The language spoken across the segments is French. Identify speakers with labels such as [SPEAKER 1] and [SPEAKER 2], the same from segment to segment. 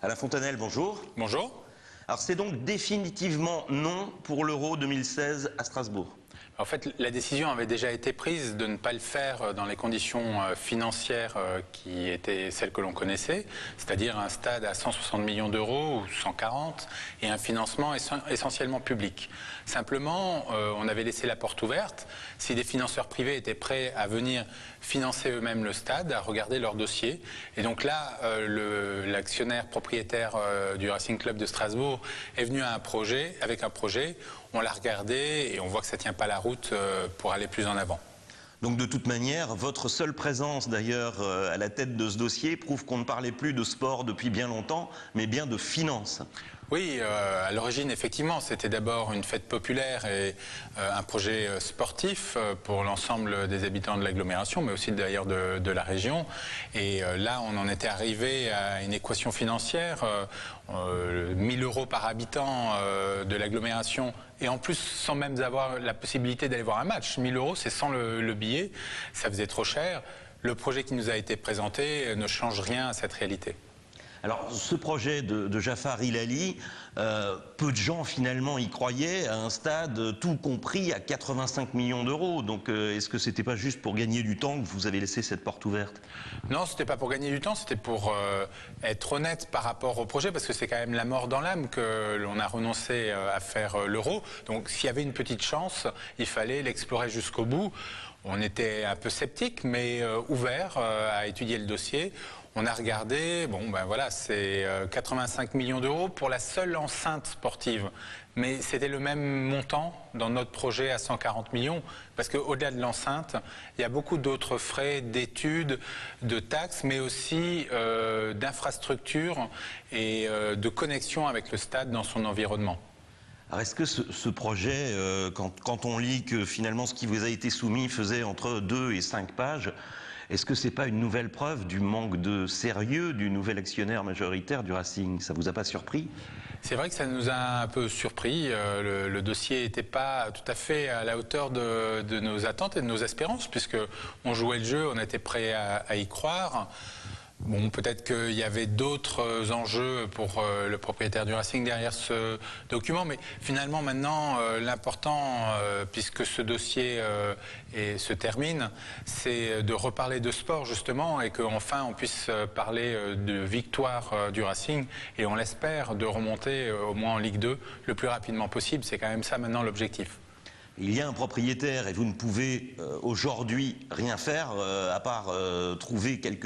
[SPEAKER 1] Alain Fontanelle, bonjour.
[SPEAKER 2] Bonjour.
[SPEAKER 1] Alors c'est donc définitivement non pour l'Euro 2016 à Strasbourg.
[SPEAKER 2] En fait, la décision avait déjà été prise de ne pas le faire dans les conditions financières qui étaient celles que l'on connaissait, c'est-à-dire un stade à 160 millions d'euros ou 140 et un financement essentiellement public. Simplement, on avait laissé la porte ouverte. Si des financeurs privés étaient prêts à venir financer eux-mêmes le stade, à regarder leur dossier. Et donc là, l'actionnaire propriétaire du Racing Club de Strasbourg est venu avec un projet. On l'a regardé et on voit que ça ne tient pas la route pour aller plus en avant.
[SPEAKER 1] Donc de toute manière, votre seule présence d'ailleurs à la tête de ce dossier prouve qu'on ne parlait plus de sport depuis bien longtemps, mais bien de finances.
[SPEAKER 2] Oui, à l'origine, effectivement, c'était d'abord une fête populaire et un projet sportif pour l'ensemble des habitants de l'agglomération, mais aussi d'ailleurs de la région. Et là, on en était arrivé à une équation financière, 1000 euros par habitant de l'agglomération, et en plus, sans même avoir la possibilité d'aller voir un match. 1000 euros, c'est sans le billet, ça faisait trop cher. Le projet qui nous a été présenté ne change rien à cette réalité.
[SPEAKER 1] Alors ce projet de Jafar Hilali, peu de gens finalement y croyaient, à un stade tout compris à 85 millions d'euros. Donc est-ce que c'était pas juste pour gagner du temps que vous avez laissé cette porte ouverte?
[SPEAKER 2] Non, c'était pas pour gagner du temps, c'était pour être honnête par rapport au projet, parce que c'est quand même la mort dans l'âme que l'on a renoncé à faire l'Euro. Donc s'il y avait une petite chance, il fallait l'explorer jusqu'au bout. On était un peu sceptique, mais ouvert à étudier le dossier. On a regardé, bon ben voilà, c'est 85 millions d'euros pour la seule enceinte sportive. Mais c'était le même montant dans notre projet à 140 millions, parce qu'au-delà de l'enceinte, il y a beaucoup d'autres frais d'études, de taxes, mais aussi d'infrastructures et de connexion avec le stade dans son environnement.
[SPEAKER 1] Alors est-ce que ce projet, quand on lit que finalement ce qui vous a été soumis faisait entre 2 et 5 pages, est-ce que c'est pas une nouvelle preuve du manque de sérieux du nouvel actionnaire majoritaire du Racing? Ça vous a pas surpris?
[SPEAKER 2] C'est vrai que ça nous a un peu surpris. Le dossier n'était pas tout à fait à la hauteur de nos attentes et de nos espérances, puisque on jouait le jeu, on était prêt à y croire. Bon, peut-être qu'il y avait d'autres enjeux pour le propriétaire du Racing derrière ce document, mais finalement maintenant l'important, puisque ce dossier se termine, c'est de reparler de sport justement et qu'enfin on puisse parler de victoire du Racing et on l'espère de remonter au moins en Ligue 2 le plus rapidement possible. C'est quand même ça maintenant l'objectif.
[SPEAKER 1] Il y a un propriétaire et vous ne pouvez aujourd'hui rien faire à part trouver quelques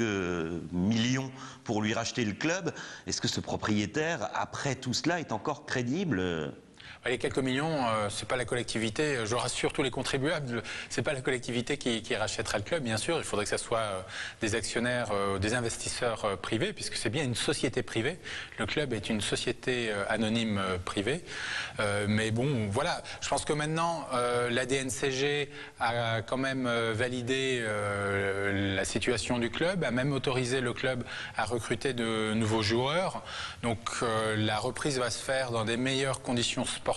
[SPEAKER 1] millions pour lui racheter le club. Est-ce que ce propriétaire, après tout cela, est encore crédible ?
[SPEAKER 2] Les quelques millions, c'est pas la collectivité, je rassure tous les contribuables, c'est pas la collectivité qui rachètera le club, bien sûr, il faudrait que ce soit des actionnaires, des investisseurs privés, puisque c'est bien une société privée. Le club est une société anonyme privée. Mais bon, voilà, je pense que maintenant, la DNCG a quand même validé la situation du club, a même autorisé le club à recruter de nouveaux joueurs. Donc la reprise va se faire dans des meilleures conditions sportives,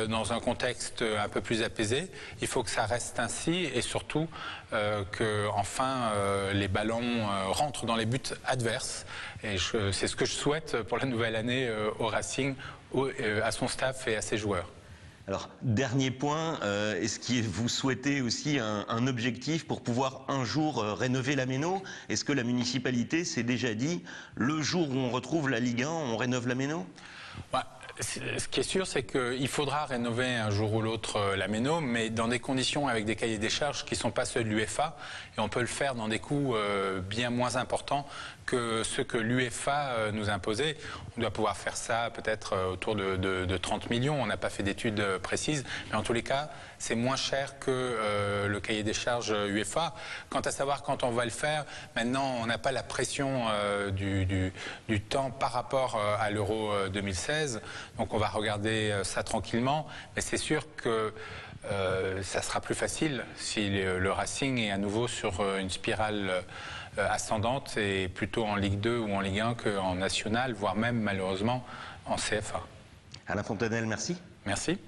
[SPEAKER 2] dans un contexte un peu plus apaisé. Il faut que ça reste ainsi et surtout que enfin les ballons rentrent dans les buts adverses. Et c'est ce que je souhaite pour la nouvelle année au Racing, à son staff et à ses joueurs.
[SPEAKER 1] Alors, dernier point, est-ce que vous souhaitez aussi un objectif pour pouvoir un jour rénover la Méno? Est-ce que la municipalité s'est déjà dit, le jour où on retrouve la Ligue 1, on rénove la Méno?
[SPEAKER 2] Ce qui est sûr, c'est qu'il faudra rénover un jour ou l'autre la Méno, mais dans des conditions avec des cahiers des charges qui ne sont pas ceux de l'UEFA, et on peut le faire dans des coûts bien moins importants que ceux que l'UEFA nous imposait. On doit pouvoir faire ça peut-être autour de 30 millions, on n'a pas fait d'études précises, mais en tous les cas, c'est moins cher que le cahier des charges UEFA. Quant à savoir quand on va le faire, maintenant on n'a pas la pression du temps par rapport à l'Euro 2016, donc on va regarder ça tranquillement, mais c'est sûr que ça sera plus facile si le Racing est à nouveau sur une spirale ascendante et plutôt en Ligue 2 ou en Ligue 1 qu'en National, voire même malheureusement en CFA.
[SPEAKER 1] Alain Fontanelle, merci.
[SPEAKER 2] Merci.